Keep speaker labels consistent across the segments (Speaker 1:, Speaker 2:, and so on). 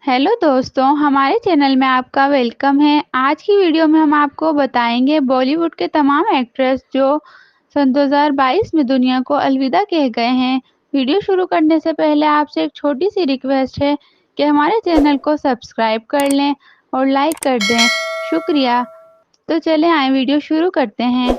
Speaker 1: Hello दोस्तों, हमारे channel में आपका वेलकम है। आज की वीडियो में हम आपको बताएंगे बॉलीवुड के तमाम एक्ट्रेस जो सन 2022 में दुनिया को अलविदा कह गए हैं। वीडियो शुरू करने से पहले आपसे एक छोटी सी रिक्वेस्ट है कि हमारे चैनल को सब्सक्राइब कर लें और लाइक कर दें। शुक्रिया। तो चलें आए वीडियो शुरू करते हैं।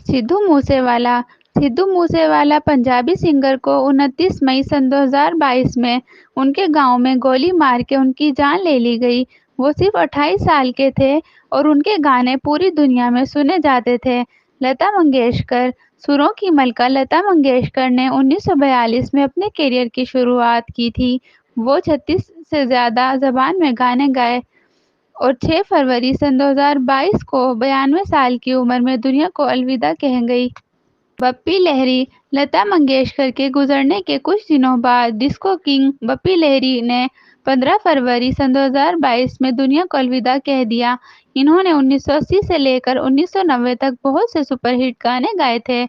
Speaker 1: सिद्धू मूसेवाला सिद्धू मूसेवाला पंजाबी सिंगर को 29 मई सन 2022 में उनके गांव में गोली मार के उनकी जान ले ली गई। वो सिर्फ 28 साल के थे और उनके गाने पूरी दुनिया में सुने जाते थे। लता मंगेशकर सुरों की मलका लता मंगेशकर ने 1942 में अपने करियर की शुरुआत की थी। वो 36 से ज़्यादा ज़बान में गाने गाए और 6 फरवरी सन 2022 को 92 साल की उम्र में दुनिया को अलविदा कह गई। बप्पी लहरी लता मंगेशकर के गुजरने के कुछ दिनों बाद डिस्को किंग बप्पी लहरी ने 15 फरवरी सन 2022 में दुनिया को अलविदा कह दिया। इन्होंने 1980 से लेकर 1990 तक बहुत से सुपरहिट गाने गाए थे।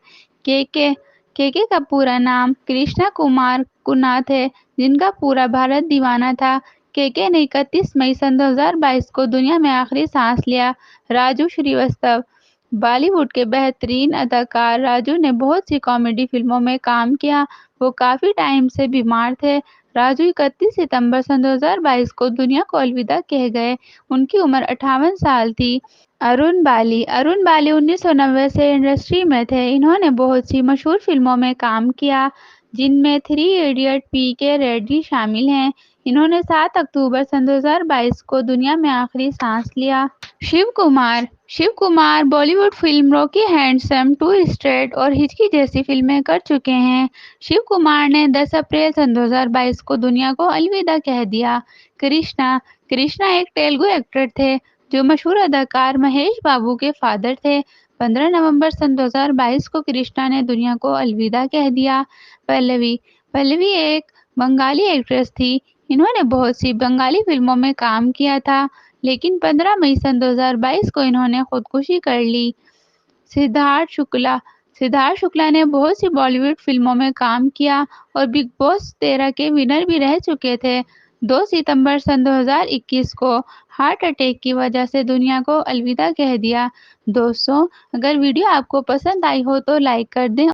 Speaker 1: केके का पूरा नाम कृष्णा कुमार कुनाथ है, जिनका पूरा भारत दीवाना था। केके ने 31 मई सन 2022 को दुनिया में आखिरी सांस लिया। राजू श्रीवास्तव बॉलीवुड के बेहतरीन अदाकार राजू ने बहुत सी कॉमेडी फिल्मों में काम किया। वो काफ़ी टाइम से बीमार थे। राजू 31 सितंबर सन 2022 को दुनिया को अलविदा कह गए। उनकी उम्र 58 साल थी। अरुण बाली 1990 से इंडस्ट्री में थे। इन्होंने बहुत सी मशहूर फिल्मों में काम किया, जिनमें थ्री इडियट, पीके, रेडी शामिल हैं। इन्होंने 7 अक्टूबर सन 2022 को दुनिया में आखिरी सांस लिया। Shiv Kumar Bollywood film Rocky Handsome, two states और हिचकी जैसी फिल्में कर चुके हैं। शिव कुमार ने 10 अप्रैल सन 2022 को दुनिया को अलविदा कह दिया। कृष्णा एक तेलुगु एक्टर थे जो मशहूर अदाकार महेश बाबू के फादर थे। 15 नवंबर सन 2022 को कृष्णा ने दुनिया को अलविदा कह दिया। पल्लवी एक बंगाली एक्ट्रेस थी। इन्होंने बहुत सी बंगाली फिल्मों में काम किया था, लेकिन 15 मई सन 2022 को इन्होंने खुदकुशी कर ली। सिद्धार्थ शुक्ला ने बहुत सी बॉलीवुड फिल्मों में काम किया और बिग बॉस 13 के विनर भी रह चुके थे। 2 सितंबर सन 2021 को हार्ट अटैक की वजह से दुनिया को अलविदा कह दिया। दोस्तों, अगर वीडियो आपको पसंद आई हो तो लाइक कर दें